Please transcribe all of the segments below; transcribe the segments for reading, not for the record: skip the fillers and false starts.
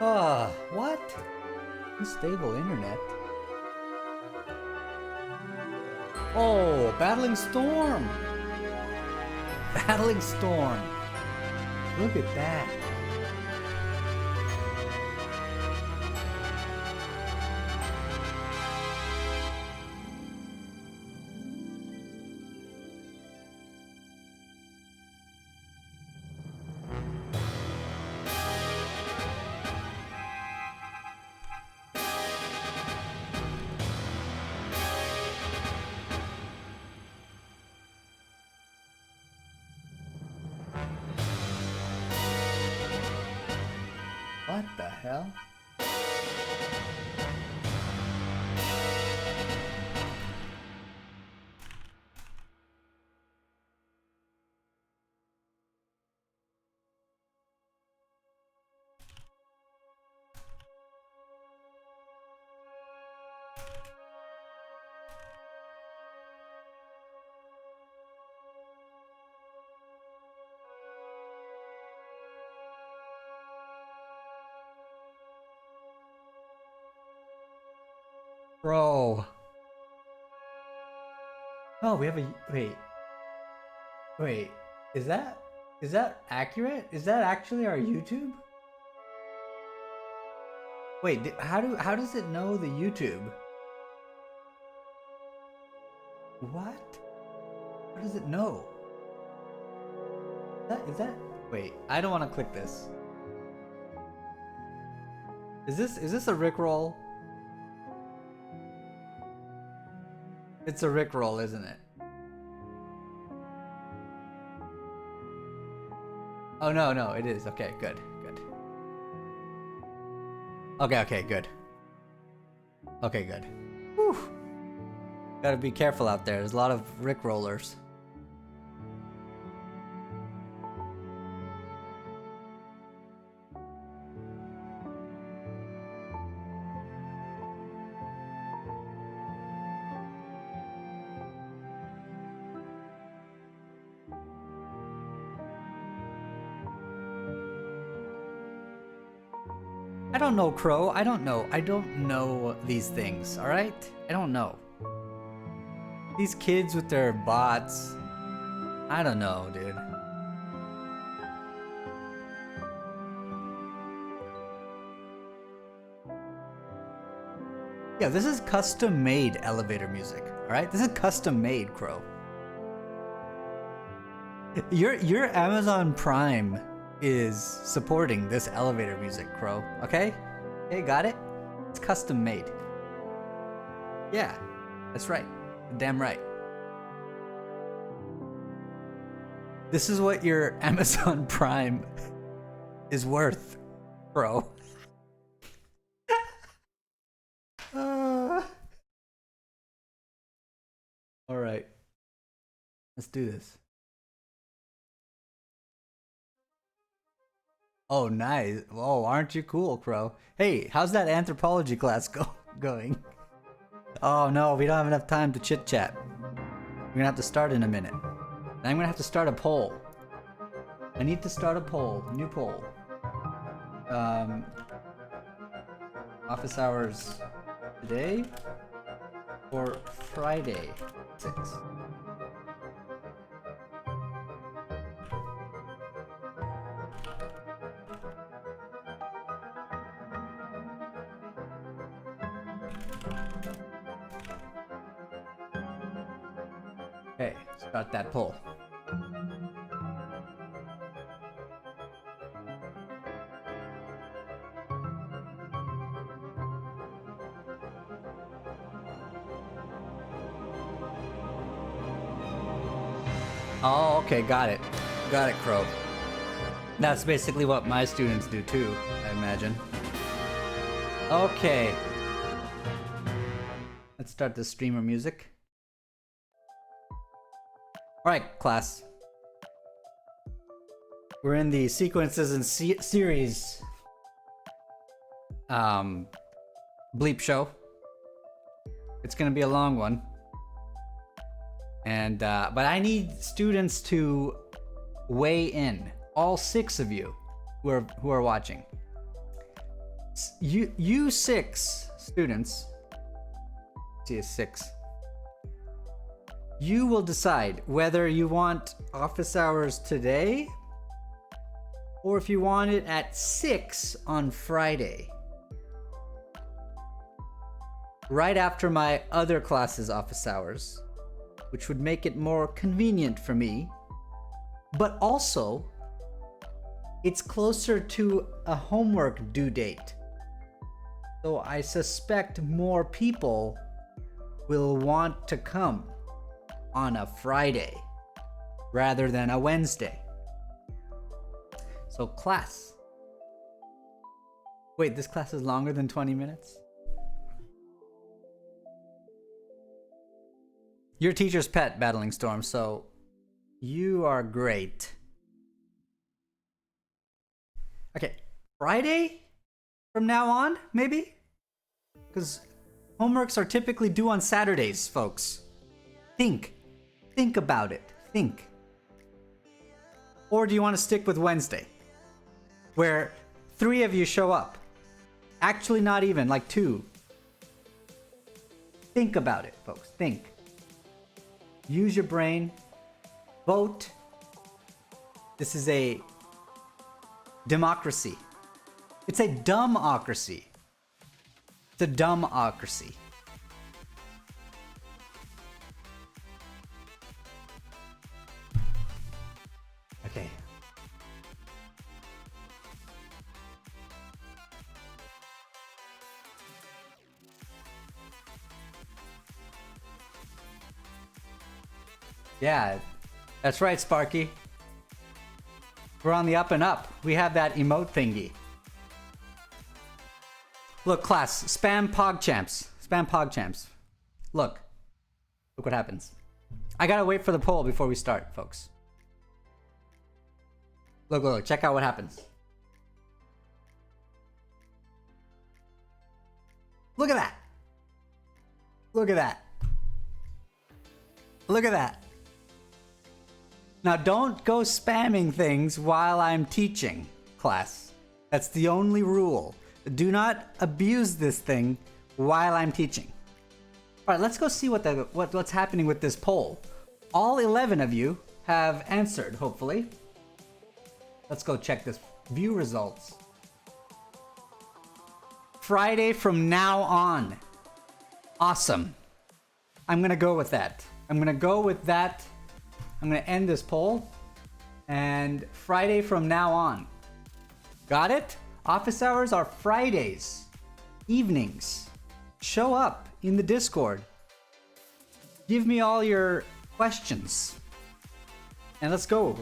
What? Unstable internet? Oh, battling storm! Battling storm! Look at that. What the hell? Bro. Oh, we have a wait. Is that accurate? Is that actually our YouTube? Wait, how does it know the YouTube? What? How does it know? Is that wait, I don't want to click this. Is this a Rickroll? It's a Rickroll, isn't it? Oh no, it is. Okay, good. Okay, good. Okay, good. Whew. Gotta be careful out there. There's a lot of Rickrollers. I don't know, Crow. I don't know these things, alright? I don't know. These kids with their bots. I don't know, dude. Yeah, this is custom-made elevator music, alright? This is custom-made, Crow. Your Amazon Prime is supporting this elevator music, Crow. Okay? Okay, got it? It's custom made. Yeah, that's right. Damn right. This is what your Amazon Prime is worth, bro. Alright. Let's do this. Oh, nice. Oh, aren't you cool, Crow? Hey, how's that anthropology class going? Oh no, we don't have enough time to chit chat. We're gonna have to start in a minute. And I'm gonna have to start a poll. I need to start a poll. New poll. Office hours today or Friday 6. Okay, start that poll. Oh, okay, got it. Got it, Crow. That's basically what my students do too, I imagine. Okay. Let's start the streamer music. Alright, class. We're in the sequences and series bleep show. It's gonna be a long one. And but I need students to weigh in. All 6 of you who are watching. You 6 students, see, is 6. You will decide whether you want office hours today or if you want it at 6 on Friday. Right after my other class's office hours, which would make it more convenient for me, but also it's closer to a homework due date. So I suspect more people will want to come on a Friday rather than a Wednesday. So class. Wait, this class is longer than 20 minutes? Your teacher's pet, Battling Storm, so you are great. Okay, Friday from now on, maybe? Because homeworks are typically due on Saturdays, folks. Think about it, think. Or do you want to stick with Wednesday, where 3 of you show up? Actually, not even, like 2. Think about it, folks, think. Use your brain, vote. This is a democracy. It's a dumbocracy. It's a dumbocracy. Okay. Yeah, that's right, Sparky. We're on the up and up. We have that emote thingy. Look, class, spam PogChamps. Spam PogChamps. Look what happens. I gotta wait for the poll before we start, folks. Look, check out what happens. Look at that. Look at that. Look at that. Now don't go spamming things while I'm teaching, class. That's the only rule. Do not abuse this thing while I'm teaching. All right, let's go see what's happening with this poll. All 11 of you have answered, hopefully. Let's go check this view results. Friday from now on. Awesome. I'm gonna go with that. I'm gonna end this poll. And Friday from now on. Got it? Office hours are Fridays, evenings. Show up in the Discord. Give me all your questions. And let's go.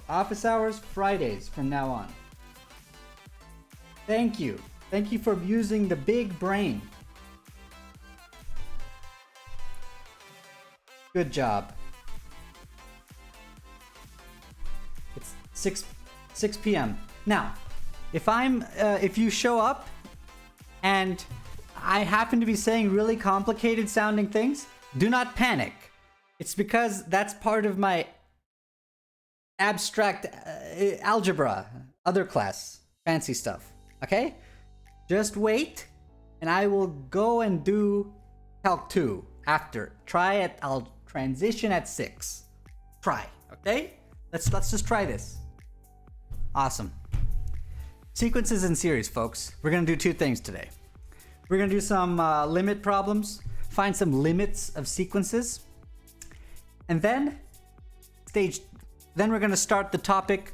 Office hours, Fridays from now on. Thank you. Thank you for using the big brain. Good job. It's 6 p.m. Now, if you show up and I happen to be saying really complicated sounding things, do not panic. It's because that's part of my abstract algebra, other class, fancy stuff. Okay? Just wait and I will go and do Calc 2 after. I'll transition at 6. Try, okay? Let's just try this. Awesome. Sequences and series, folks. We're gonna do 2 things today. We're gonna do some limit problems, find some limits of sequences, and then we're gonna start the topic,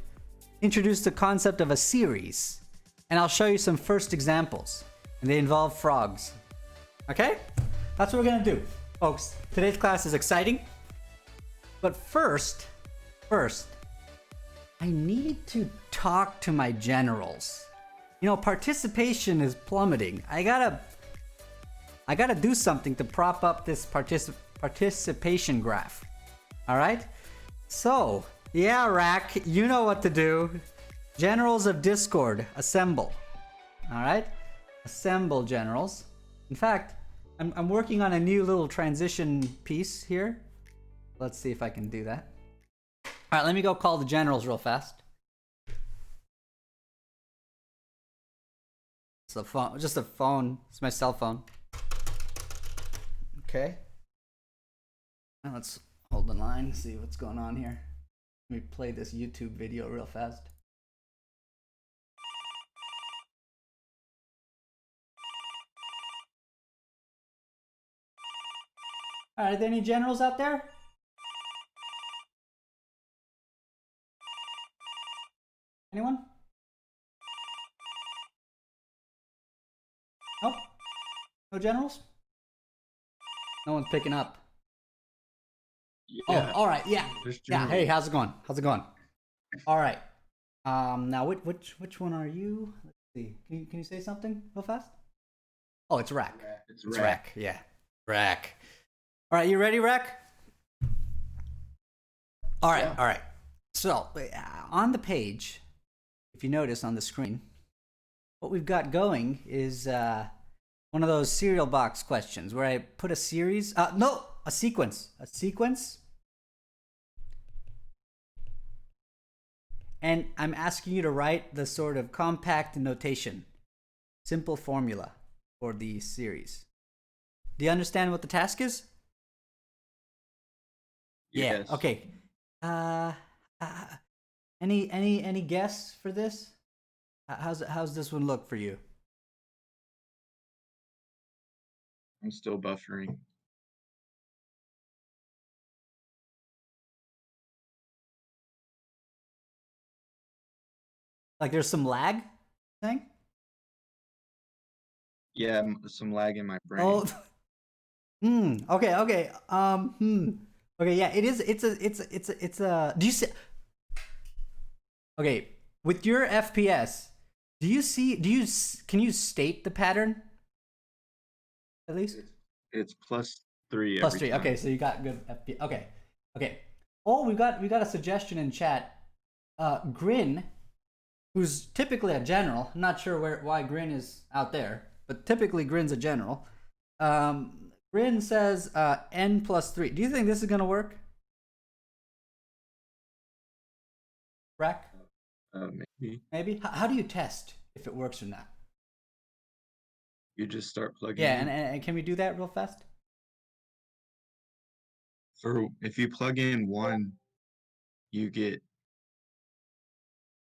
introduce the concept of a series, and I'll show you some first examples, and they involve frogs. Okay? That's what we're gonna do, folks. Today's class is exciting, but first, I need to talk to my generals. You know, participation is plummeting. I gotta do something to prop up this participation graph. All right? So, yeah, Rack, you know what to do. Generals of Discord, assemble. All right? Assemble, generals. In fact, I'm working on a new little transition piece here. Let's see if I can do that. All right, let me go call the generals real fast. a phone. Just a phone. It's my cell phone. Okay. Now let's hold the line. See what's going on here. Let me play this YouTube video real fast. All right, are there any generals out there? Anyone? Nope. No generals? No one's picking up. Yeah. Oh, all right. Yeah. Yeah. Hey, how's it going? How's it going? All right. Now which one are you? Let's see. Can you say something real fast? Oh, it's Rack. It's Rack. Yeah. Rack. All right, you ready, Rack? All right. Yeah. All right. So on the page, if you notice on the screen, what we've got going is one of those cereal box questions where I put a series. No, a sequence. A sequence. And I'm asking you to write the sort of compact notation, simple formula for the series. Do you understand what the task is? Yes. Yeah. Okay. Any guess for this? How's this one look for you? I'm still buffering. Like there's some lag thing? Yeah, some lag in my brain. Oh. Okay. Okay. Okay. Yeah. It is. It's a. Do you see? Okay. With your FPS, do you see? Can you state the pattern? At least. It's +3. +3. Time. Okay. So you got good FPS. Okay. Okay. Oh, we got a suggestion in chat. Grin, who's typically a general. I'm not sure why Grin is out there, but typically Grin's a general. Grin says n+3. Do you think this is gonna work? Rack? Maybe. Maybe. How do you test if it works or not? You just start plugging. Yeah, and can we do that real fast? If you plug in 1, you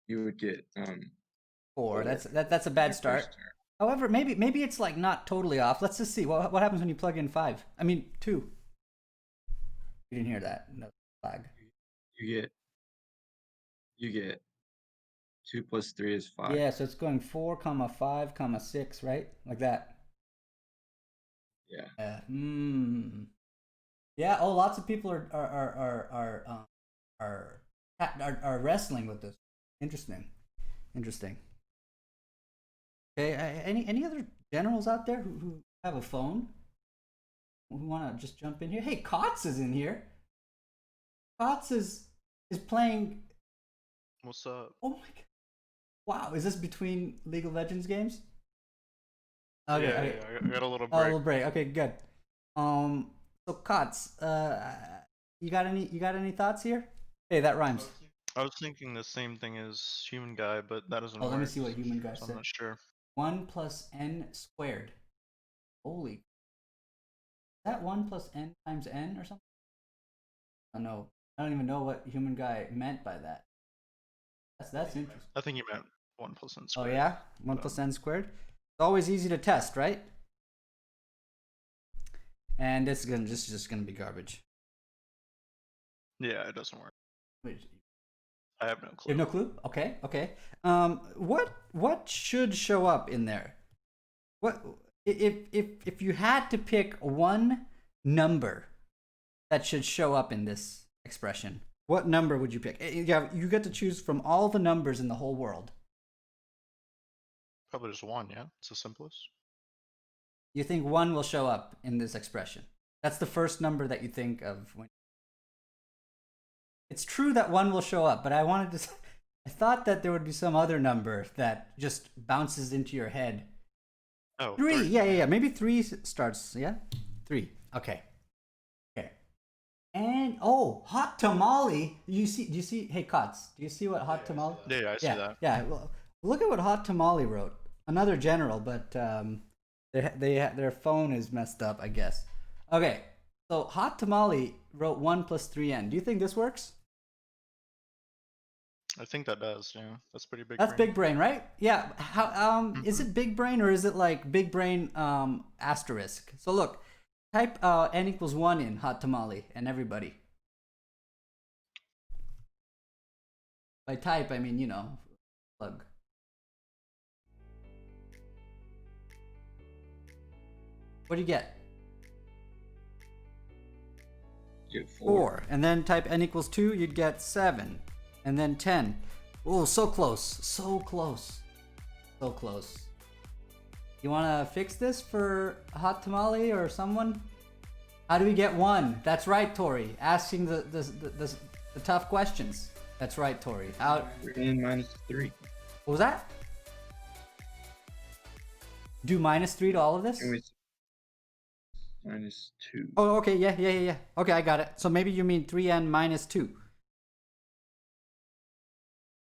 would get 4. That's a bad start. However, maybe it's like not totally off. Let's just see what happens when you plug in 5. I mean 2. You didn't hear that? No flag. You get 2 + 3 is 5. Yeah, so it's going 4, 5, 6, right? Like that. Yeah. Yeah. Oh, lots of people are wrestling with this. Interesting. Okay. Any other generals out there who have a phone? Who want to just jump in here? Hey, Kotz is in here. Kotz is playing. What's up? Oh my god! Wow, is this between League of Legends games? Okay, yeah, I got a little break. Oh, a little break. Okay, good. So Kotz, you got any thoughts here? Hey, that rhymes. I was thinking the same thing as Human Guy, but that doesn't work. Let me see what Human Guy said. I'm not sure. 1 + n². Holy. Is that 1 + n times n or something? Oh no, I don't even know what Human Guy meant by that. That's interesting. I think you meant 1 + n². Oh yeah, 1 + n². It's always easy to test, right? And this is just gonna be garbage. Yeah, it doesn't work. Wait, I have no clue. You have no clue? Okay. What should show up in there? What if you had to pick one number that should show up in this expression? What number would you pick? You get to choose from all the numbers in the whole world. Probably just 1, yeah? It's the simplest. You think 1 will show up in this expression? That's the first number that you think of when. It's true that 1 will show up, but I thought that there would be some other number that just bounces into your head. Oh, 3. Yeah. Maybe 3 starts. Yeah, 3. Okay. And hot tamale. Do you see? Hey, Kotz, do you see what hot tamale? Yeah, I see that. Yeah. Well, look at what hot tamale wrote. another general, but their phone is messed up, I guess. Okay, so Hot Tamale wrote 1 plus 3n. Do you think this works? I think that does. Yeah, that's pretty big. That's brain. big brain, right? Yeah. How is it big brain or is it like big brain asterisk? So look, type n equals 1 in Hot Tamale and everybody. By type, I mean, you know, plug. What do you get? You get 4. And then type n equals 2, you'd get 7. And then 10. Oh, so close. So close. So close. You want to fix this for Hot Tamale or someone? How do we get 1? That's right, Tori. Asking the tough questions. That's right, Tori. How? 3n minus 3. What was that? Do minus 3 to all of this? Minus 2. Oh, okay. Yeah. Okay, I got it. So maybe you mean 3n minus 2.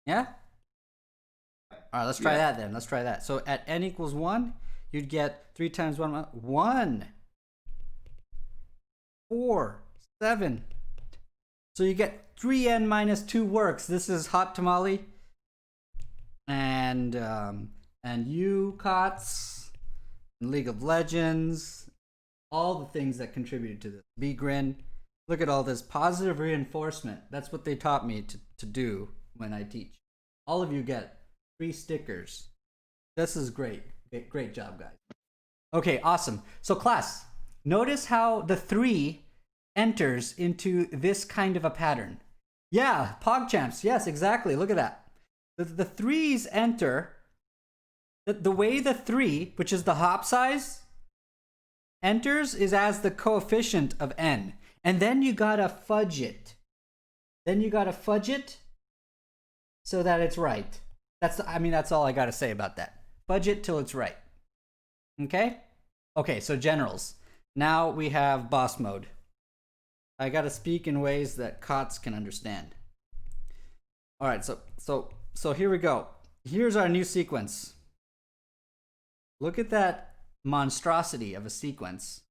Yeah? All right, let's try that then. Let's try that. So at n equals 1, you'd get 3 times 1, 1. 4, 7. So you get 3n minus 2 works. This is Hot Tamale. And you, Cots, and League of Legends, all the things that contributed to this. B-Grin. Look at all this positive reinforcement. That's what they taught me to do when I teach. All of you get 3 stickers. This is great. Great job, guys. Okay, awesome. So class, notice how the 3 enters into this kind of a pattern. Yeah, PogChamps. Yes, exactly. Look at that. The 3s enter. The way the 3, which is the hop size, enters is as the coefficient of n. And then you gotta fudge it. So that it's right. That's all I gotta say about that. Fudge it till it's right. Okay? Okay, so generals. Now we have boss mode. I gotta speak in ways that Cots can understand. Alright, so here we go. Here's our new sequence. Look at that monstrosity of a sequence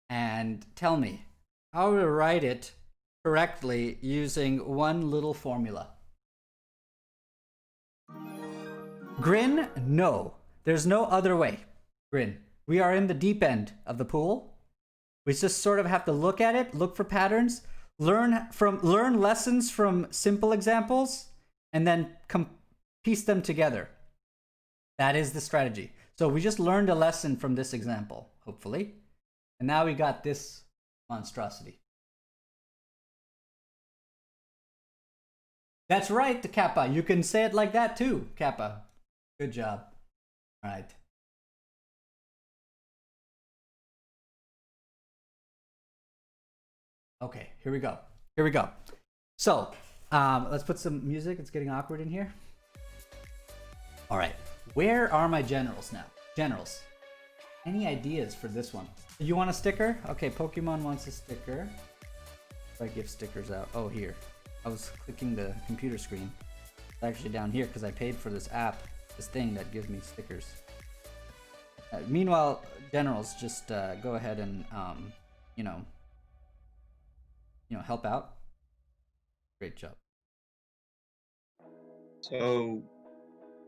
and tell me how to write it correctly using one little formula. Grin, no. There's no other way. Grin. We are in the deep end of the pool. We just sort of have to look at it, look for patterns, learn lessons from simple examples, and then piece them together. That is the strategy. So we just learned a lesson from this example, hopefully. And now we got this monstrosity. That's right, the Kappa. You can say it like that too, Kappa. Good job. All right. Okay, here we go. So, let's put some music. It's getting awkward in here. All right. Where are my generals now? Generals. Any ideas for this one? You want a sticker? Okay, Pokemon wants a sticker. If I give stickers out. Oh, here. I was clicking the computer screen. It's actually down here because I paid for this app, this thing that gives me stickers. Meanwhile, generals, just go ahead and, help out. Great job. So,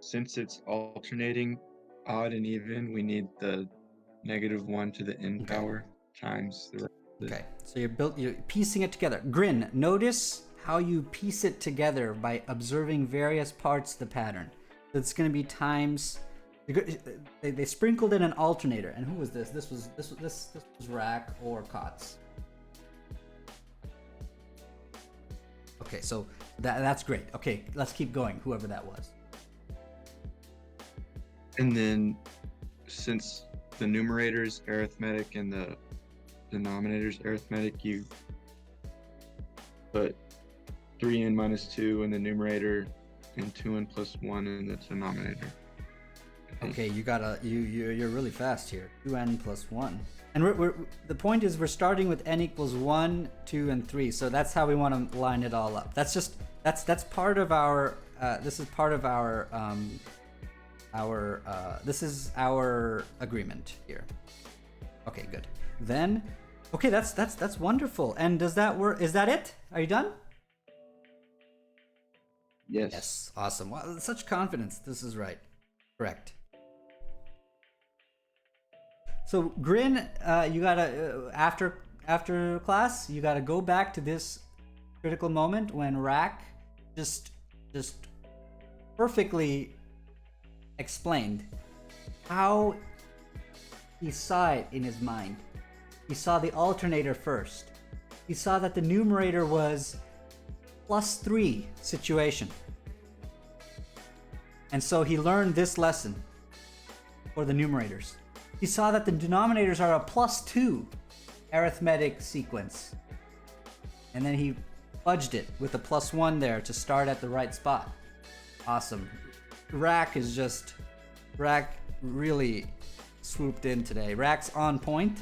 since it's alternating odd and even, we need the -1 to the n power times the rest of Okay, so you're piecing it together. Grin, notice how you piece it together by observing various parts of the pattern. So it's going to be times. They sprinkled in an alternator, and who was this? This was Rack or Cots. Okay, so that's great. Okay, let's keep going. Whoever that was. And then, since the numerator's arithmetic and the denominator's arithmetic, you put 3n minus 2 in the numerator and 2n plus 1 in the denominator. Okay, you're really fast here. 2n plus 1. And the point is we're starting with n equals 1, 2, and 3. So that's how we want to line it all up. That's part of our this is part of our our agreement here. Okay, good. Then, okay, that's wonderful. And does that work? Is that it? Are you done? Yes. Yes. Awesome. Wow, such confidence. This is right. Correct. So Grin, you gotta after class, you gotta go back to this critical moment when Rack just perfectly explained how he saw it in his mind. He saw the alternator first. He saw that the numerator was +3 situation. And so he learned this lesson for the numerators. He saw that the denominators are a +2 arithmetic sequence. And then he fudged it with a +1 there to start at the right spot. Awesome. Rack really swooped in today. Rack's on point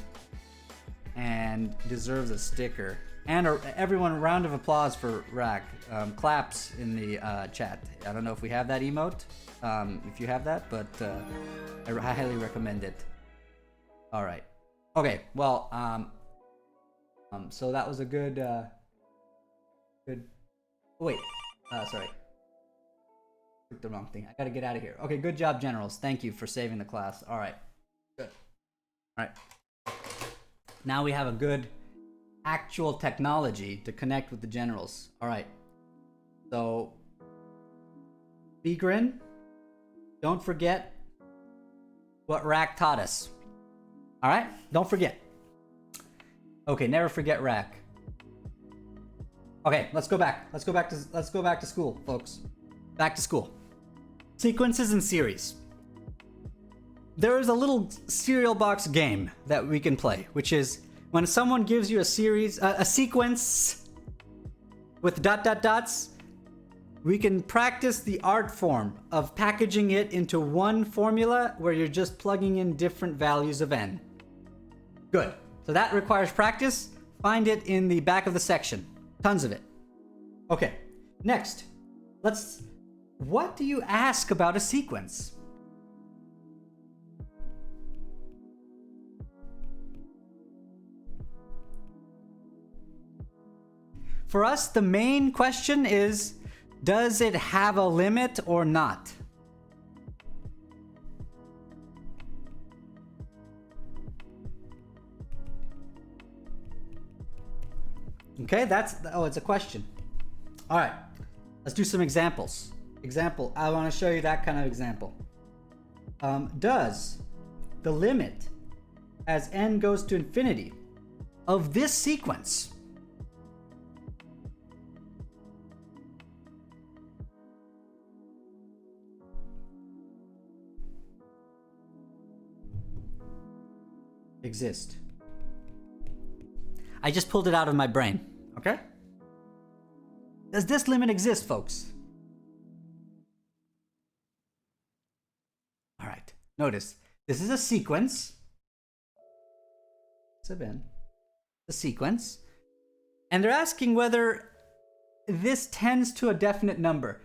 and deserves a sticker. And everyone, a round of applause for Rack. Claps in the chat. I don't know if we have that emote, if you have that, but I highly recommend it. All right. Okay. Well, so that was a good. Oh, wait. Sorry. Clicked the wrong thing. I gotta get out of here. Okay. Good job, generals. Thank you for saving the class. All right. Good. All right. Now we have a good actual technology to connect with the generals. All right. So, Begrin, don't forget what Rack taught us. All right? Don't forget. Okay, never forget Rack. Okay, let's go back. Let's go back to school, folks. Back to school. Sequences and series. There is a little cereal box game that we can play, which is when someone gives you a sequence with ... dots, we can practice the art form of packaging it into one formula where you're just plugging in different values of n. Good. So that requires practice. Find it in the back of the section. Tons of it. Okay. Next. What do you ask about a sequence? For us, the main question is, does it have a limit or not? Okay, it's a question. All right, let's do some examples. I want to show you that kind of example. Does the limit as n goes to infinity of this sequence exist? I just pulled it out of my brain, okay? Does this limit exist, folks? All right, notice, this is a sequence. A sequence. And they're asking whether this tends to a definite number.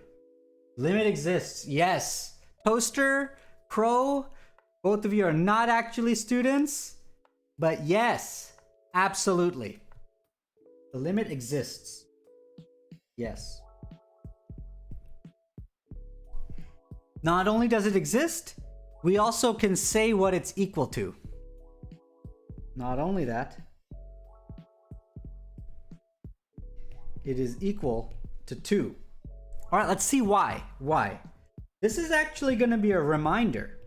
Limit exists, yes. Toaster, Crow, both of you are not actually students. But yes, absolutely. The limit exists. Yes. Not only does it exist, we also can say what it's equal to. Not only that, it is equal to 2. All right, let's see why. Why? This is actually going to be a reminder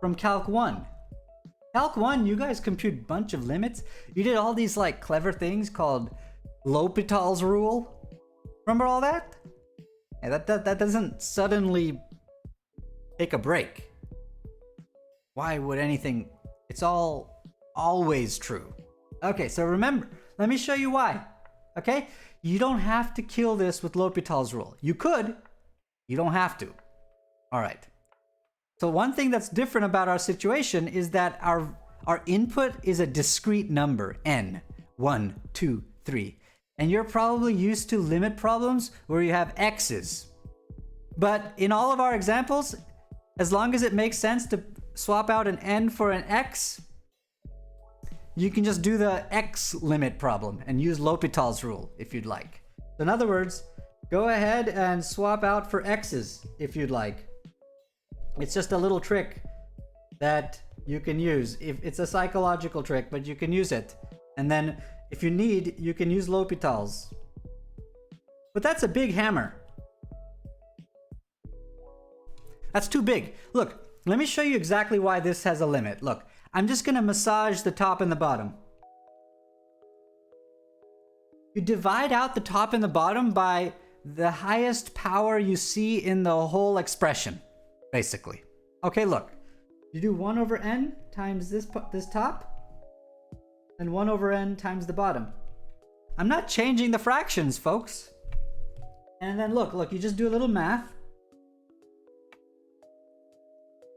from Calc 1. Calc 1, you guys compute a bunch of limits. You did all these like clever things called L'Hopital's rule. Remember all that? Yeah, that doesn't suddenly take a break. Why would anything? It's all always true. Okay, so remember, let me show you why. Okay? You don't have to kill this with L'Hopital's rule. You could. You don't have to. All right. So one thing that's different about our situation is that our input is a discrete number, n. 1, 2, 3. And you're probably used to limit problems where you have x's. But in all of our examples, as long as it makes sense to swap out an n for an x, you can just do the x limit problem and use L'Hopital's rule if you'd like. So in other words, go ahead and swap out for x's if you'd like. It's just a little trick that you can use. It's a psychological trick, but you can use it. And then if you need, you can use L'Hopital's. But that's a big hammer. That's too big. Look, let me show you exactly why this has a limit. Look, I'm just gonna massage the top and the bottom. You divide out the top and the bottom by the highest power you see in the whole expression, basically. Okay, look. You do 1 over n times this top, and 1 over n times the bottom. I'm not changing the fractions, folks. And then look, you just do a little math.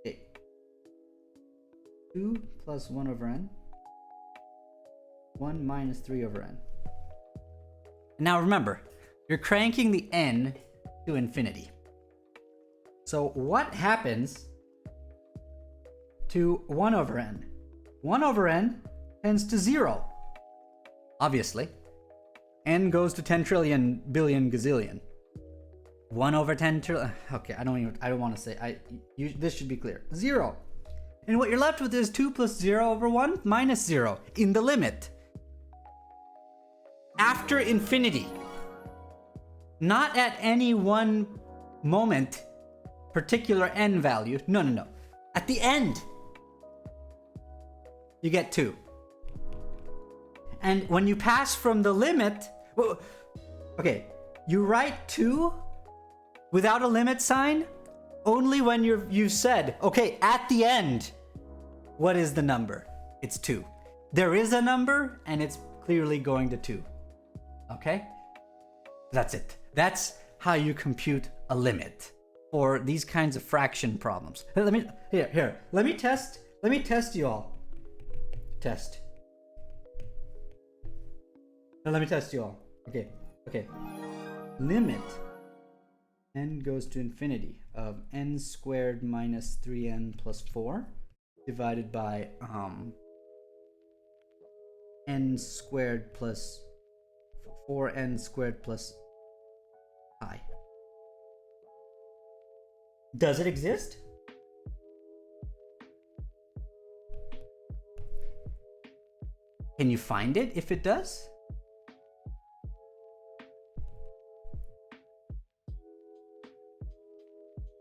Okay. 2 plus 1 over n. 1 minus 3 over n. Now remember, you're cranking the n to infinity. So what happens to 1 over n? 1 over n tends to 0. Obviously. N goes to 10 trillion billion gazillion. 1 over 10 trillion. Okay, I don't want to say. This should be clear. 0. And what you're left with is 2 plus 0 over 1 minus 0 in the limit. After infinity. Not at any one moment, particular n value. No. At the end, you get 2. And when you pass from the limit, okay, you write 2 without a limit sign only when you've said, okay, at the end, what is the number? It's 2. There is a number, and it's clearly going to 2. Okay? That's it. That's how you compute a limit for these kinds of fraction problems. Let me test you all. Test. Now let me test you all. Okay. Limit n goes to infinity of n squared minus 3n plus 4 divided by n squared plus 4n squared plus I. Does it exist? Can you find it if it does?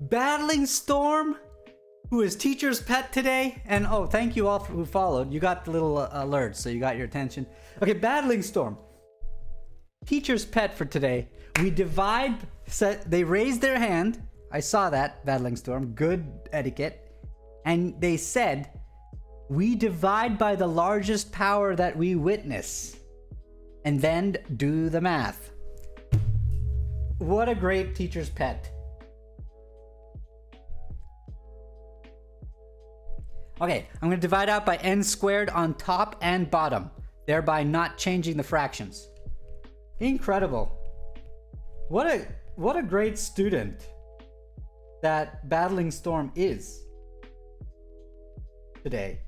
Battling Storm, who is teacher's pet today, and oh, thank you all who followed. You got the little alert, so you got your attention. Okay, Battling Storm. Teacher's pet for today. We divide, they raised their hand. I saw that, Battling Storm. Good etiquette. And they said, we divide by the largest power that we witness. And then do the math. What a great teacher's pet. Okay, I'm going to divide out by n squared on top and bottom, thereby not changing the fractions. Incredible. What a great student that Battling Storm is today.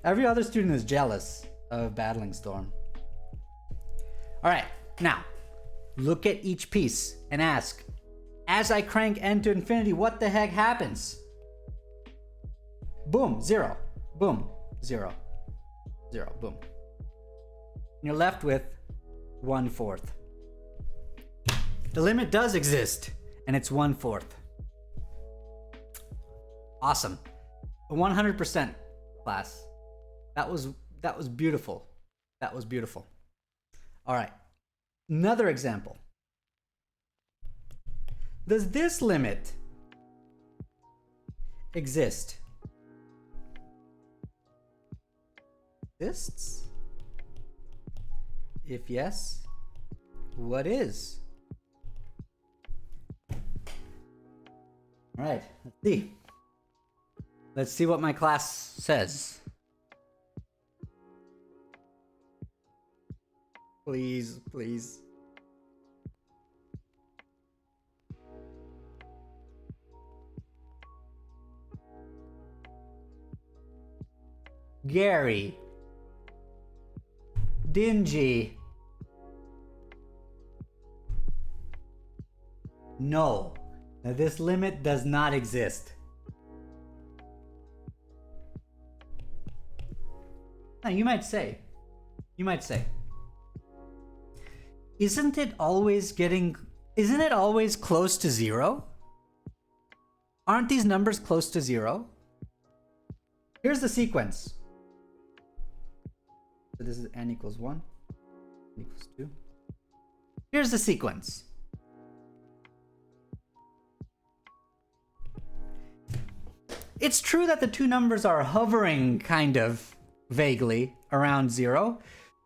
Every other student is jealous of Battling Storm. All right, now look at each piece and ask, as I crank n to infinity, what the heck happens? Boom, 0. Boom, 0. 0, boom. And you're left with 1/4. The limit does exist, and it's 1/4. Awesome. 100% class. That was beautiful. That was beautiful. All right. Another example. Does this limit exist? Exists? If yes, what is? All right, let's see. Let's see what my class says. Please, please. Gary, dingy. No, now this limit does not exist. Now you might say, isn't it always close to zero? Aren't these numbers close to zero? Here's the sequence. So this is n equals 1, n equals 2. Here's the sequence. It's true that the two numbers are hovering kind of vaguely around zero,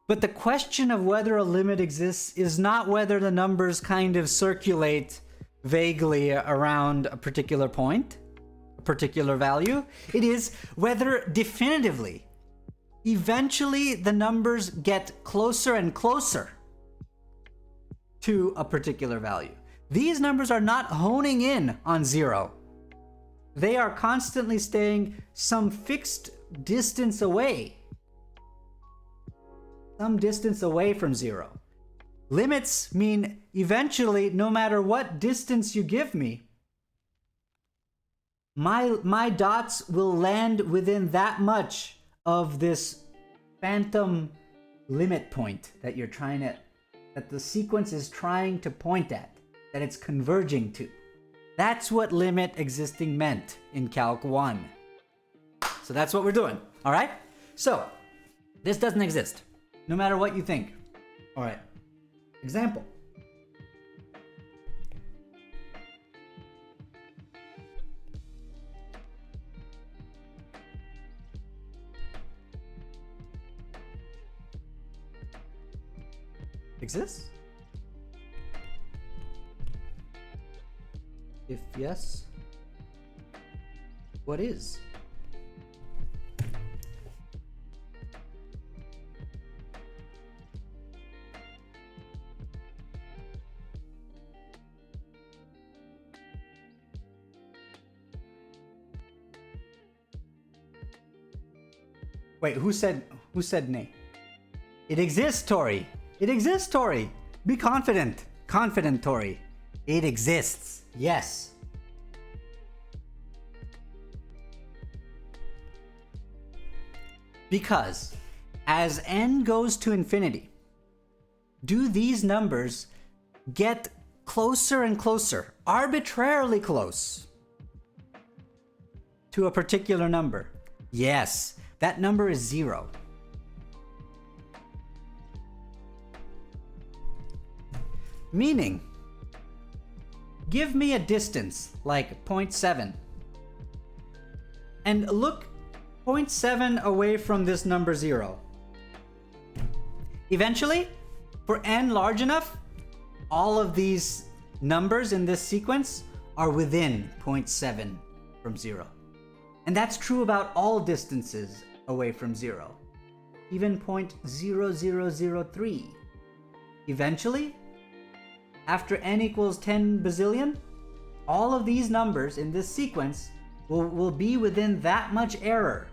but the question of whether a limit exists is not whether the numbers kind of circulate vaguely around a particular point, a particular value. It is whether definitively, eventually the numbers get closer and closer to a particular value. These numbers are not honing in on zero. They are constantly staying some fixed distance away. Some distance away from zero. Limits mean eventually, no matter what distance you give me, my dots will land within that much of this phantom limit point that that the sequence is trying to point at, that it's converging to. That's what limit existing meant in Calc 1. So that's what we're doing, all right? So, this doesn't exist, no matter what you think. All right, example. Exists? If yes, what is? Wait, who said nay? It exists, Tori. It exists, Tori. Be confident. Confident, Tori. It exists. Yes. Because as n goes to infinity, do these numbers get closer and closer, arbitrarily close to a particular number? Yes, that number is 0. Meaning, give me a distance like 0.7 and look 0.7 away from this number 0. Eventually, for n large enough, all of these numbers in this sequence are within 0.7 from 0. And that's true about all distances away from 0, even 0.0003. Eventually, after n equals 10 bazillion, all of these numbers in this sequence will be within that much error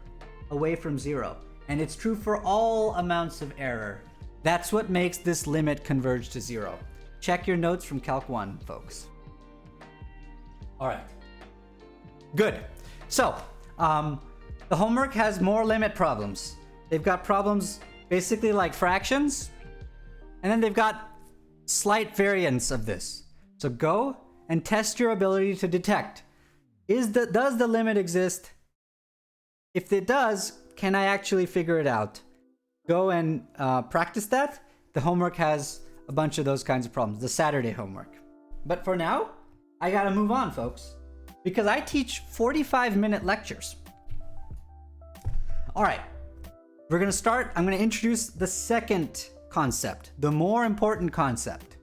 away from 0. And it's true for all amounts of error. That's what makes this limit converge to 0. Check your notes from Calc 1, folks. All right. Good. So, the homework has more limit problems. They've got problems basically like fractions, and then they've got slight variants of this. So go and test your ability to detect. Does the limit exist? If it does, can I actually figure it out? Go and practice that. The homework has a bunch of those kinds of problems, the Saturday homework. But for now, I gotta move on, folks, because I teach 45-minute lectures. All right, we're gonna start. I'm gonna introduce the second concept, the more important concept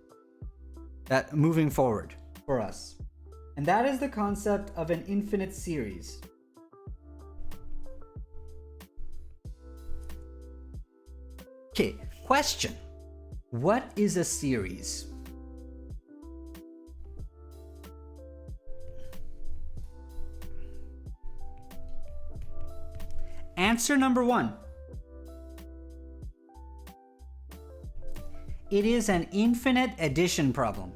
that moving forward for us. And that is the concept of an infinite series. Okay, question. What is a series? answer number 1. It is an infinite addition problem.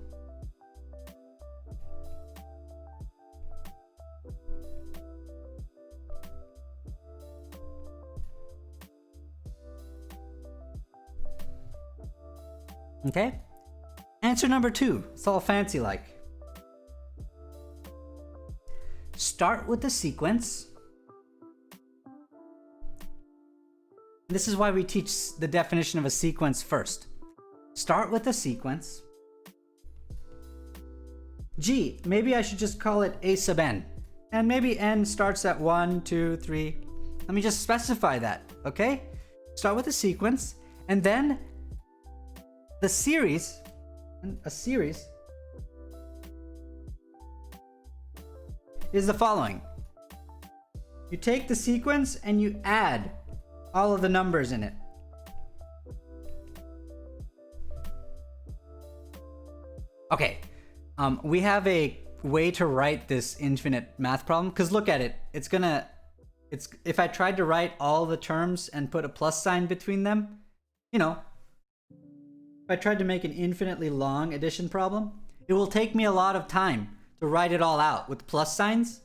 Okay? Answer number 2. It's all fancy like. Start with the sequence. This is why we teach the definition of a sequence first. Start with a sequence. Gee, maybe I should just call it a sub n. And maybe n starts at 1, 2, 3. Let me just specify that, okay? Start with a sequence, and then a series is the following. You take the sequence and you add all of the numbers in it. Okay, we have a way to write this infinite math problem, because look at it. If I tried to write all the terms and put a plus sign between them, if I tried to make an infinitely long addition problem, it will take me a lot of time to write it all out with plus signs.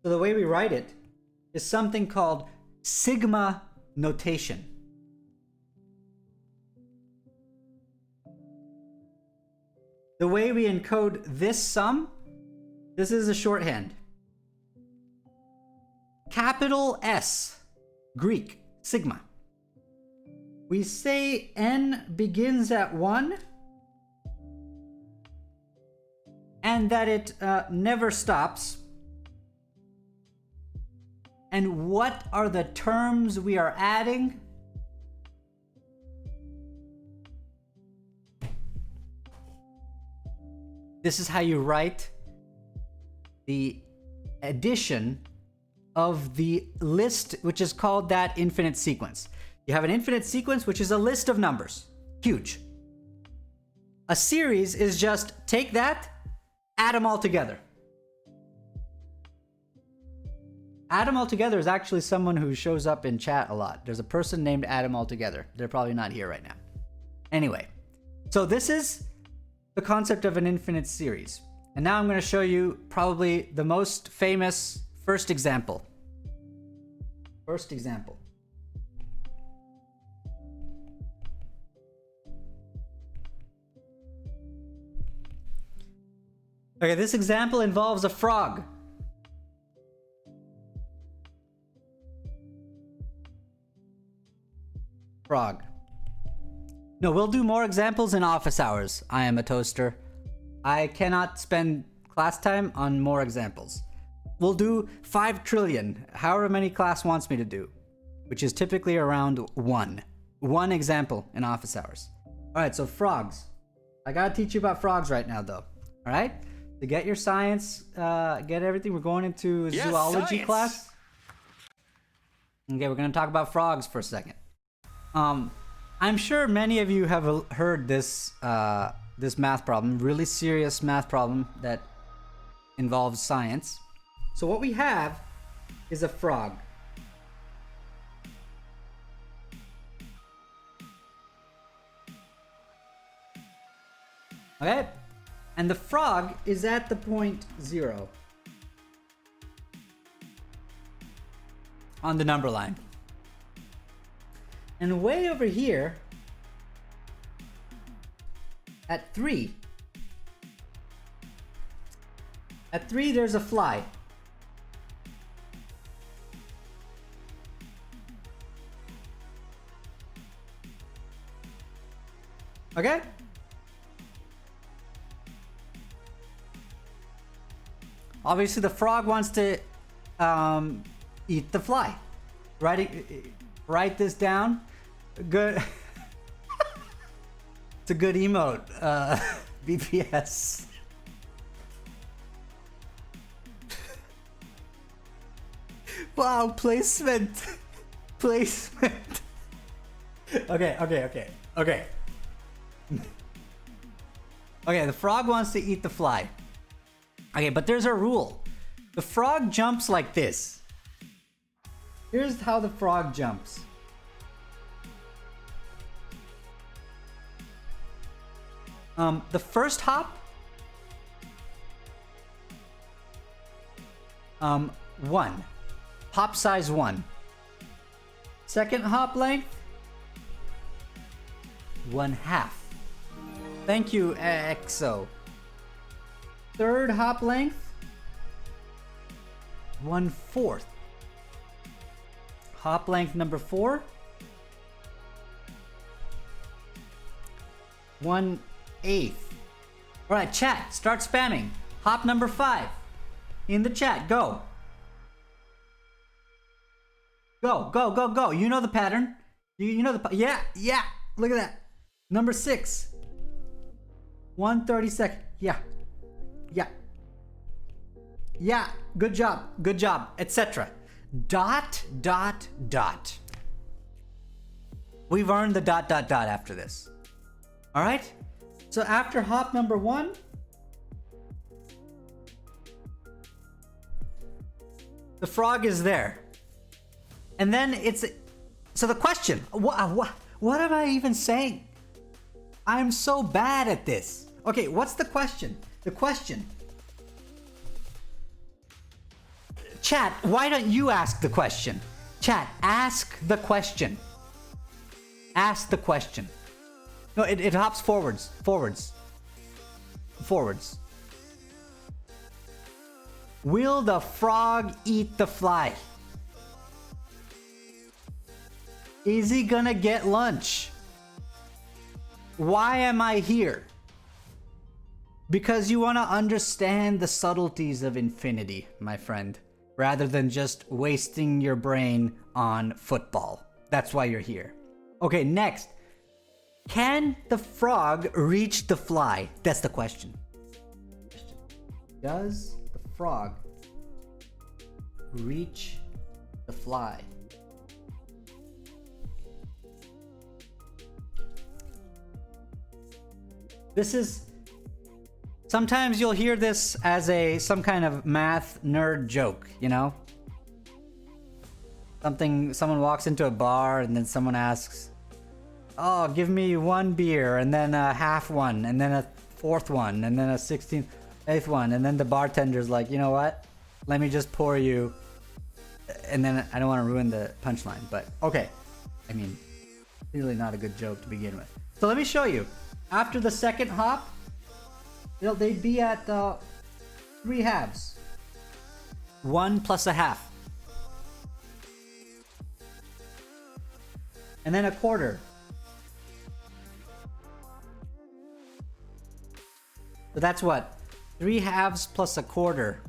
So the way we write it is something called sigma notation. The way we encode this sum, this is a shorthand. Capital S, Greek, sigma. We say n begins at 1 and that it never stops. And what are the terms we are adding? This is how you write the addition of the list, which is called that infinite sequence. You have an infinite sequence, which is a list of numbers. Huge. A series is just take that, add them all together. Add 'em all together is actually someone who shows up in chat a lot. There's a person named Add 'em all together. They're probably not here right now. Anyway, so this is the concept of an infinite series. And now I'm going to show you probably the most famous first example. First example. Okay, this example involves a frog. Frog. No, we'll do more examples in office hours. I am a toaster. I cannot spend class time on more examples. We'll do 5 trillion, however many class wants me to do, which is typically around 1. 1 example in office hours. All right, so frogs. I gotta teach you about frogs right now, though. All right? To get your science, get everything, we're going into zoology class. Okay, we're gonna talk about frogs for a second. I'm sure many of you have heard this this math problem, really serious math problem that involves science. So what we have is a frog. Okay? And the frog is at the point 0 on the number line. And way over here, at 3, there's a fly. Okay? Obviously, the frog wants to eat the fly. Write this down. Good. It's a good emote. BPS. Wow, placement. Placement. Okay. Okay, the frog wants to eat the fly. Okay, but there's a rule. The frog jumps like this. Here's how the frog jumps. The first hop, 1. Hop size 1. Second hop length, 1/2. Thank you, EXO. Third hop length, 1/4. Hop length number 4, 1/8. All right, chat, start spamming. Hop number 5 in the chat. Go. Go, go, go, go. You know the pattern. You know the yeah, yeah. Look at that. Number 6. 1/32. Yeah. Yeah. Yeah. Good job. Good job. Etc. Dot, dot, dot. We've earned the dot, dot, dot after this. All right? So after hop number 1, the frog is there. And then it's... So the question, what am I even saying? I'm so bad at this. Okay, what's the question? The question... Chat, why don't you ask the question? Chat, ask the question. Ask the question. No, it hops forwards. Forwards. Forwards. Will the frog eat the fly? Is he gonna get lunch? Why am I here? Because you want to understand the subtleties of infinity, my friend, rather than just wasting your brain on football. That's why you're here. Okay, next. Can the frog reach the fly? That's the question. Does the frog reach the fly? This is... Sometimes you'll hear this as some kind of math nerd joke, you know? Someone walks into a bar and then someone asks, oh, give me 1 beer, and then a half one, and then a 4th one, and then a 16th one, and then the bartender's like, you know what? Let me just pour you. And then I don't want to ruin the punchline, but okay. I mean, clearly not a good joke to begin with. So let me show you. After the second hop, they'd be at 3 halves. 1 plus a half. And then a quarter. So that's what? 3 halves plus a quarter.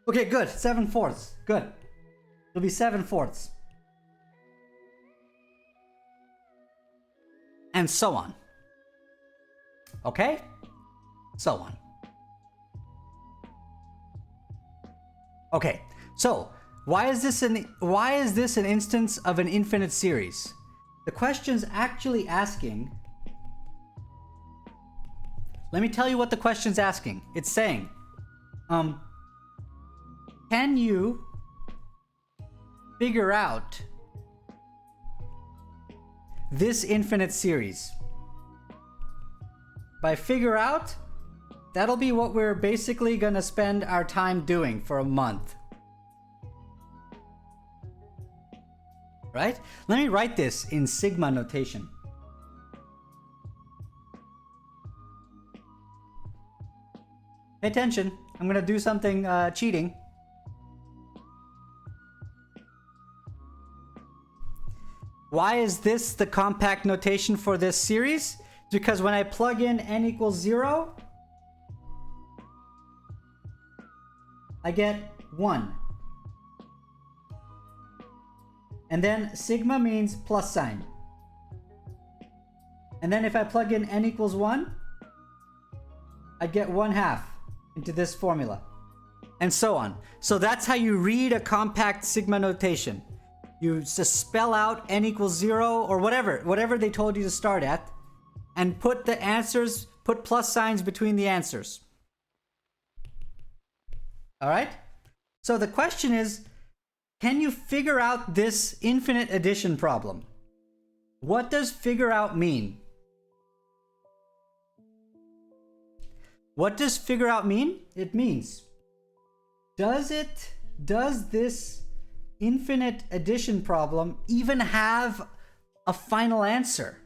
Okay, good. 7/4. Good. It'll be 7/4. And so on. Okay? So on. Okay. So, why is this an instance of an infinite series? The question's actually asking... Let me tell you what the question's asking. It's saying, can you figure out this infinite series? By figure out, that'll be what we're basically gonna spend our time doing for a month. Right? Let me write this in sigma notation. Pay attention. I'm gonna do something cheating. Why is this the compact notation for this series? Because when I plug in n equals 0, I get 1. And then sigma means plus sign. And then if I plug in n equals 1, I get 1/2 into this formula. And so on. So that's how you read a compact sigma notation. You just spell out n equals 0 or whatever they told you to start at, and put the answers, put plus signs between the answers. All right? So the question is, can you figure out this infinite addition problem? What does figure out mean? What does figure out mean? It means, does this infinite addition problem even have a final answer?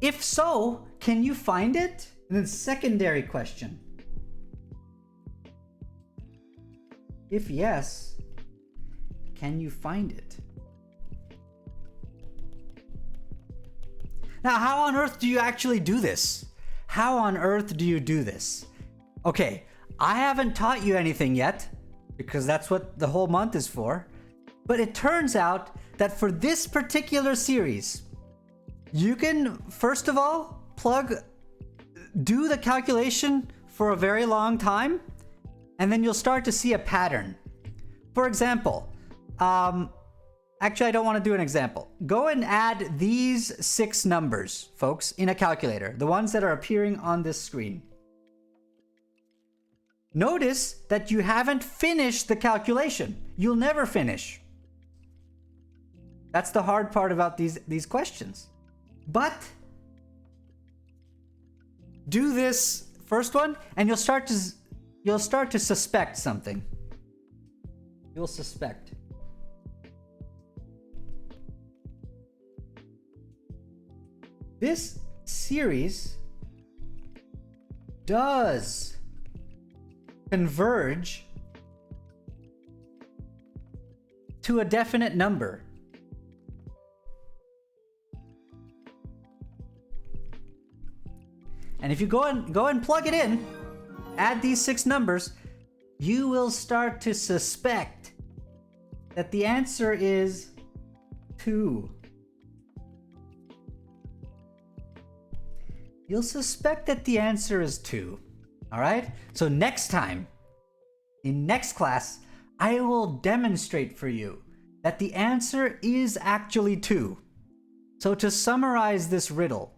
If so, can you find it? And then secondary question. If yes, can you find it? Now, how on earth do you actually do this? How on earth do you do this? Okay, I haven't taught you anything yet, because that's what the whole month is for. But it turns out that for this particular series, you can, first of all, do the calculation for a very long time, and then you'll start to see a pattern. For example, actually, I don't want to do an example. Go and add these 6 numbers, folks, in a calculator, the ones that are appearing on this screen. Notice that you haven't finished the calculation. You'll never finish. That's the hard part about these questions. But do this first one, and you'll start to suspect something. You'll suspect. This series does converge to a definite number. And if you go and plug it in, add these 6 numbers, you will start to suspect that the answer is 2. You'll suspect that the answer is 2. All right? So next time, in next class, I will demonstrate for you that the answer is actually 2. So to summarize this riddle,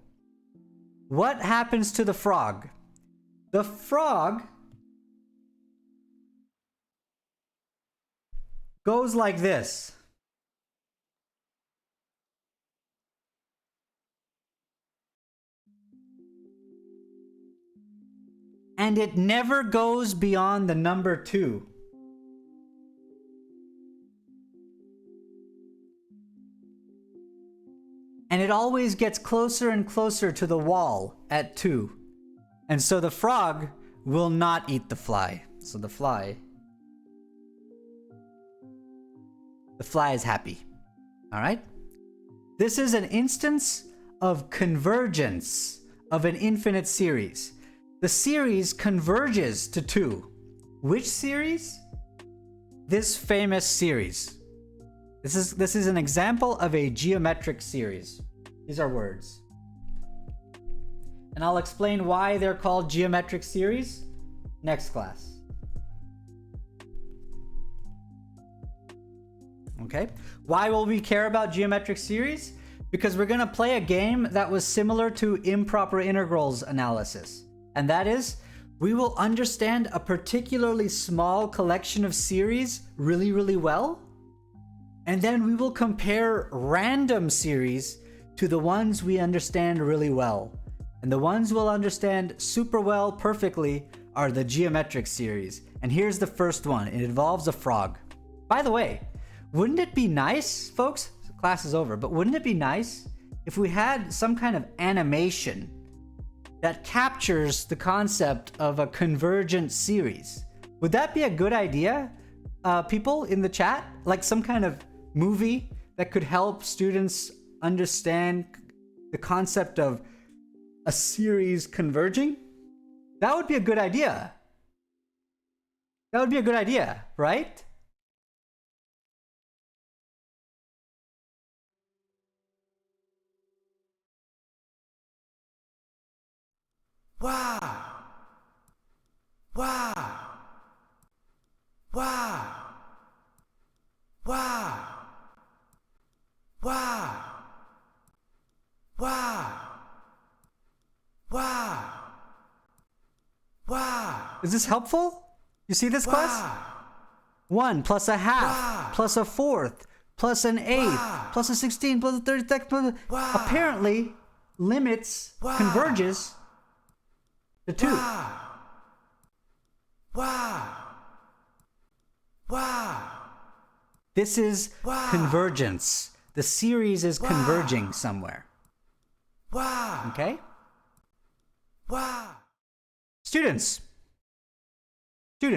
what happens to the frog? The frog goes like this. And it never goes beyond the number 2. And it always gets closer and closer to the wall at 2. And so the frog will not eat the fly. So the fly is happy. All right? This is an instance of convergence of an infinite series. The series converges to 2. Which series? This famous series. This is an example of a geometric series. These are words. And I'll explain why they're called geometric series next class. Okay? Why will we care about geometric series? Because we're going to play a game that was similar to improper integrals analysis. And that is, we will understand a particularly small collection of series really, really well. And then we will compare random series to the ones we understand really well. And the ones we'll understand super well, perfectly, are the geometric series. And here's the first one. It involves a frog. By the way, wouldn't it be nice, folks? Class is over, but wouldn't it be nice if we had some kind of animation that captures the concept of a convergent series? Would that be a good idea, people in the chat? Like some kind of movie that could help students understand the concept of a series converging? That would be a good idea. That would be a good idea, right? Wow. Wow. Wow. Wow. Wow. Wow. Wow. Wow. Is this helpful? You see this class? 1 plus a half, plus a fourth, plus an eighth, plus a 16, plus a 36, plus apparently limits converges to 2. Wow. Wow. This is convergence. The series is converging somewhere. Wow. Okay? Wow. Students, do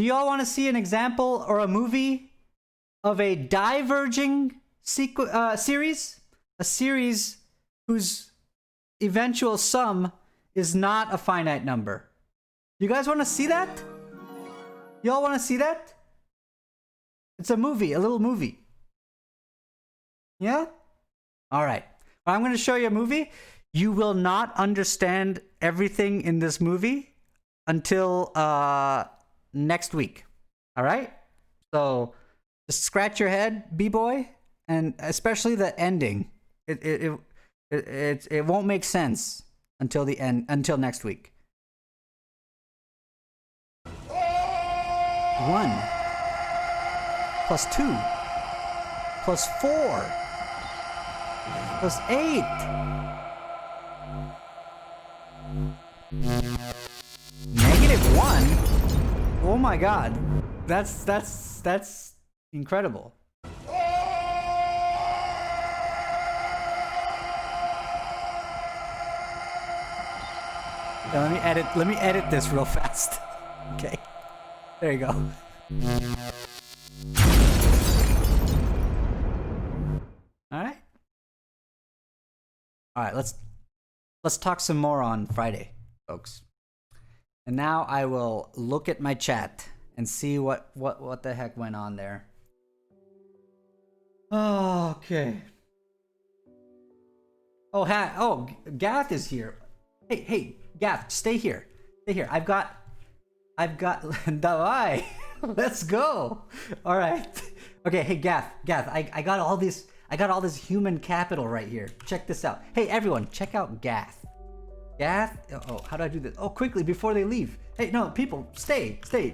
y'all want to see an example or a movie of a diverging series? A series whose eventual sum is not a finite number. You guys want to see that? Y'all want to see that? It's a movie, a little movie. Yeah? All right. Well, I'm going to show you a movie. You will not understand everything in this movie until next week. All right? So just scratch your head, B-boy, and especially the ending. It won't make sense until the end, until next week. 1 plus 2 plus 4 plus 8 -1. Oh my god. That's incredible. Now let me edit this real fast. Okay. There you go. All right, let's talk some more on Friday, folks. And now I will look at my chat and see what the heck went on there. Oh, okay. Oh, Gath is here. Hey, Gath, stay here. Stay here. I've got Davai. Let's go. All right. Okay, hey Gath, I got all this human capital right here. Check this out. Hey everyone, check out Gath. Oh, how do I do this? Oh, quickly before they leave. Hey, no, people, stay. Hey,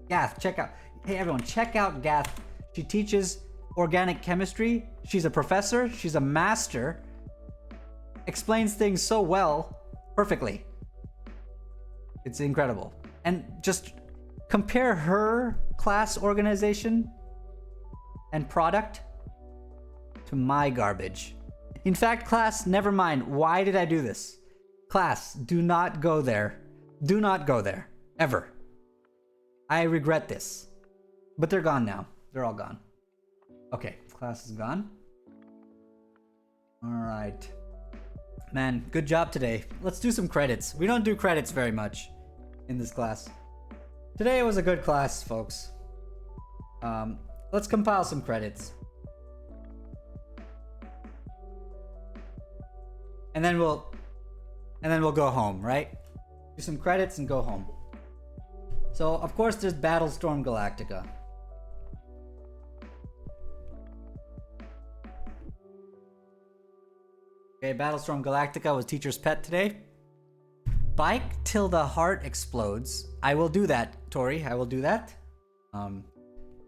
Gath, check out. Hey everyone, check out Gath. She teaches organic chemistry. She's a professor. She's a master. Explains things so well, perfectly. It's incredible. And just compare her class organization and product to my garbage. In fact, class, never mind. Why did I do this? Class, do not go there. Do not go there. Ever. I regret this. But they're gone now. They're all gone. Okay, class is gone. All right. Man, good job today. Let's do some credits. We don't do credits very much in this class. Today was a good class, folks. Let's compile some credits. And then we'll go home, right? Do some credits and go home. So, of course, there's Battlestorm Galactica. Okay, Battlestorm Galactica was teacher's pet today. Bike till the heart explodes. I will do that, Tori. I will do that.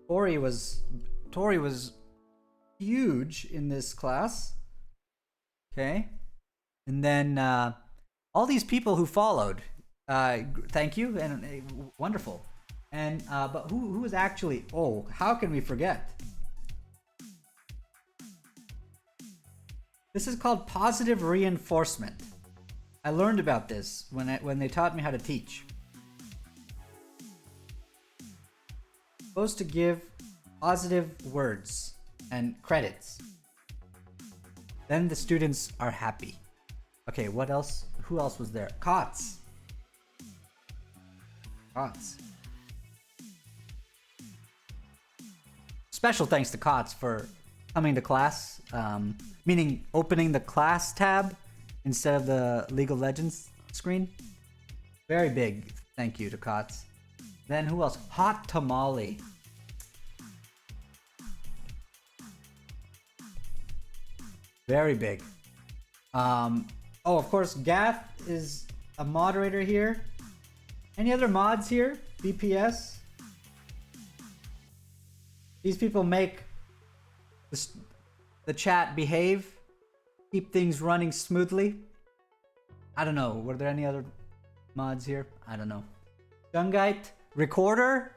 Tori was huge in this class. Okay. And then all these people who followed, thank you, and wonderful. And but who was actually? Oh, how can we forget? This is called positive reinforcement. I learned about this when they taught me how to teach. Supposed to give positive words. and credits. Then the students are happy. Okay, what else? Who else was there? COTS. COTS. Special thanks to COTS for coming to class, meaning opening the class tab instead of the League of Legends screen. Very big thank you to COTS. Then who else? Hot Tamale. Very big. Oh, of course, Gaff is a moderator here. Any other mods here? BPS? These people make the chat behave, keep things running smoothly. I don't know. Were there any other mods here? I don't know. Jungite, recorder.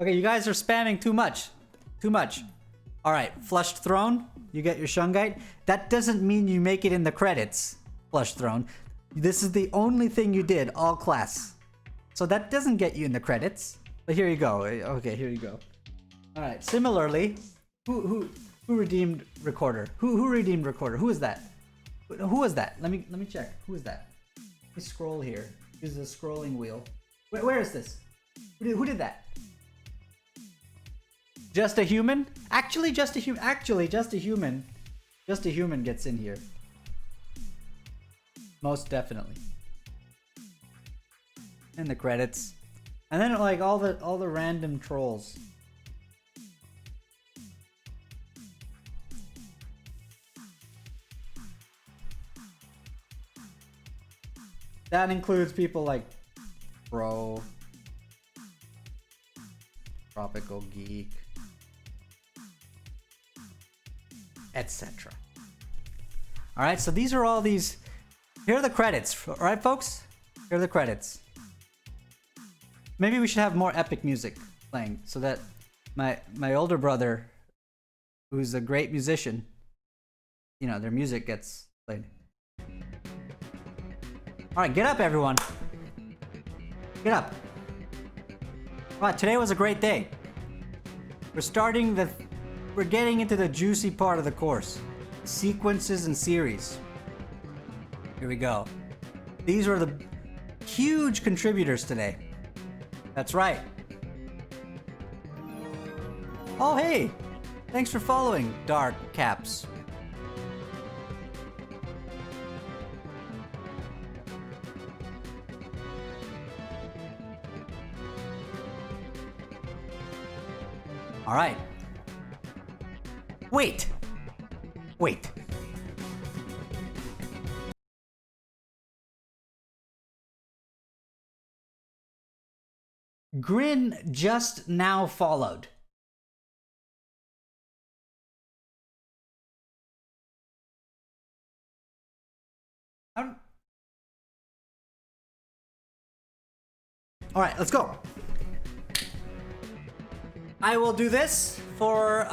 Okay, you guys are spamming too much. Too much. All right, Flushed Throne. You get your Shungite. That doesn't mean you make it in the credits, Flushed Throne. This is the only thing you did all class. So that doesn't get you in the credits. But here you go. Okay, here you go. All right. Similarly, who redeemed recorder? Who redeemed recorder? Who is that? Who was that? Let me check. Who is that? Let me scroll here. Use the scrolling wheel. Where is this? Who did that? Just a human? Actually, just a human. Actually, just a human. Just a human gets in here. Most definitely. In the credits. And then like all the random trolls. That includes people like Bro, Tropical Geek, etc. Alright, so these are all these. Here are the credits. Alright, folks? Here are the credits. Maybe we should have more epic music playing so that my older brother, who's a great musician, you know, their music gets played. Alright, get up, everyone. Get up. Alright, today was a great day. We're getting into the juicy part of the course. Sequences and series. Here we go. These are the huge contributors today. That's right. Oh, hey! Thanks for following, Dark Caps. All right. Wait. Grin just now followed. All right, let's go. I will do this for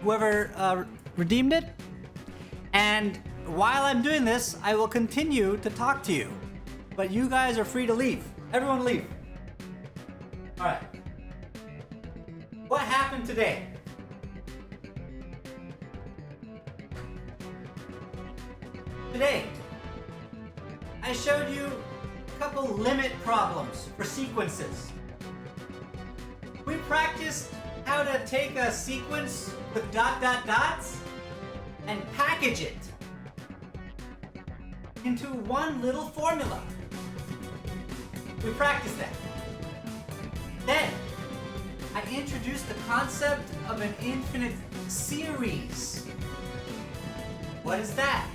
whoever redeemed it. And while I'm doing this, I will continue to talk to you. But you guys are free to leave. Everyone leave. All right. What happened today? Today, I showed you a couple limit problems for sequences. We practiced how to take a sequence with ... dots and package it into one little formula. We practiced that. Then, I introduced the concept of an infinite series. What is that?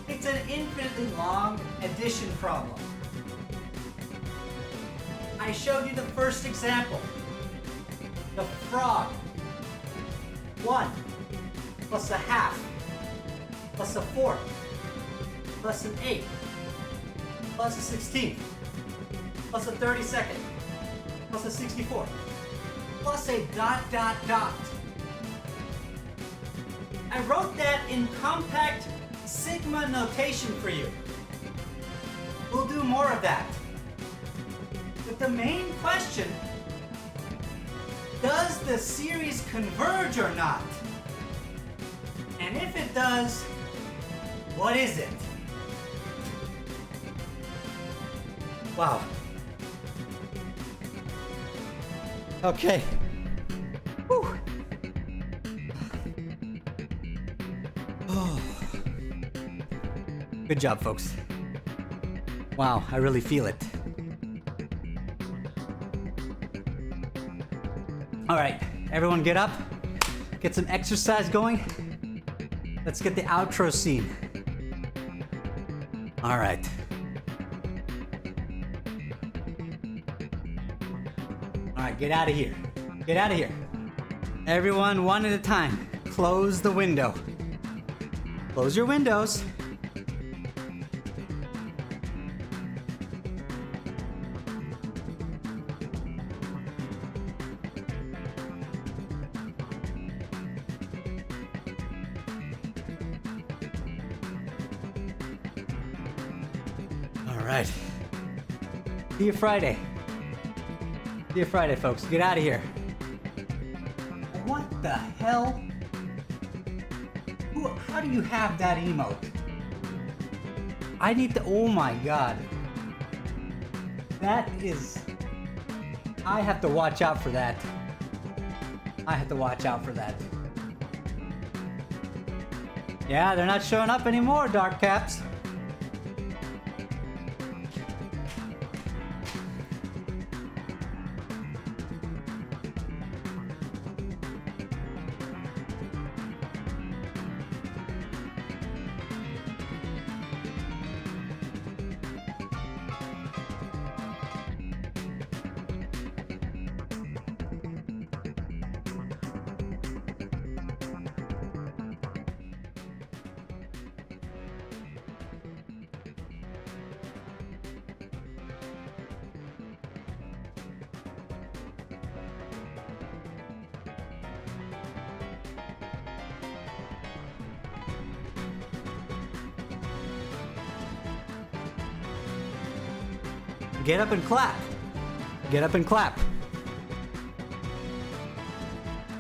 It's an infinitely long addition problem. I showed you the first example. The frog. 1 plus a half plus a fourth plus an eighth plus a 16th plus a 32nd plus a 64th plus a ... I wrote that in compact sigma notation for you. We'll do more of that. But the main question Does the series converge or not? And if it does, what is it? Wow. Okay. Whew. Oh. Good job, folks. Wow, I really feel it. All right, everyone get up. Get some exercise going. Let's get the outro scene. All right. All right, get out of here. Get out of here. Everyone, one at a time. Close the window. Close your windows. All right. See you Friday. See you Friday, folks. Get out of here. What the hell? How do you have that emote? I need to. Oh my god. That is. I have to watch out for that. I have to watch out for that. Yeah, they're not showing up anymore, Dark Caps. Get up and clap. Get up and clap.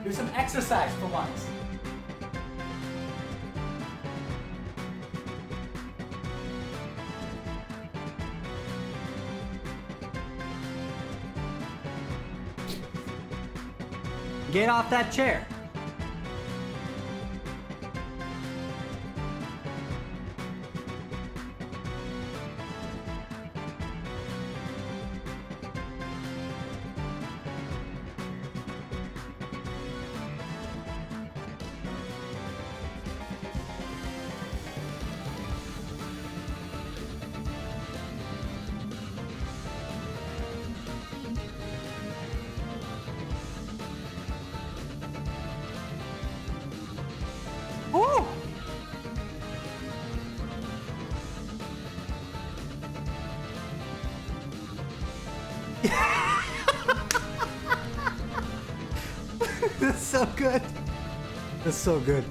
Do some exercise for once. Get off that chair. Woo! That's so good. That's so good.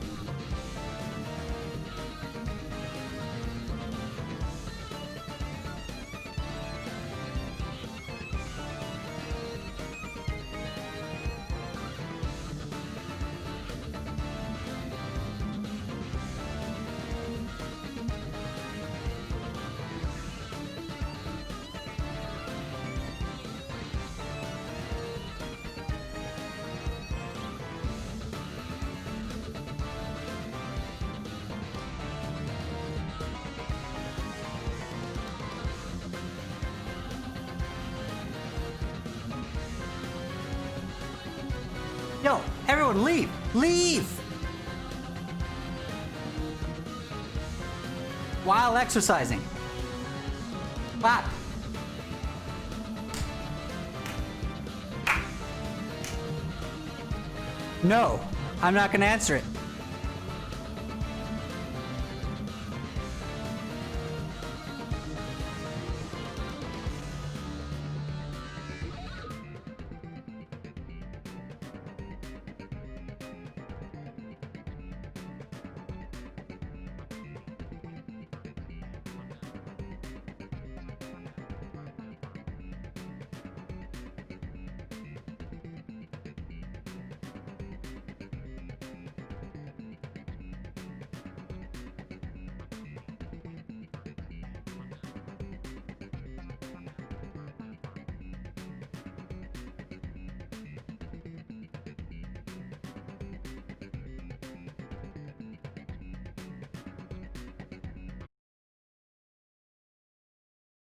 Yo, everyone leave! Leave! While exercising. Clap. No, I'm not gonna answer it.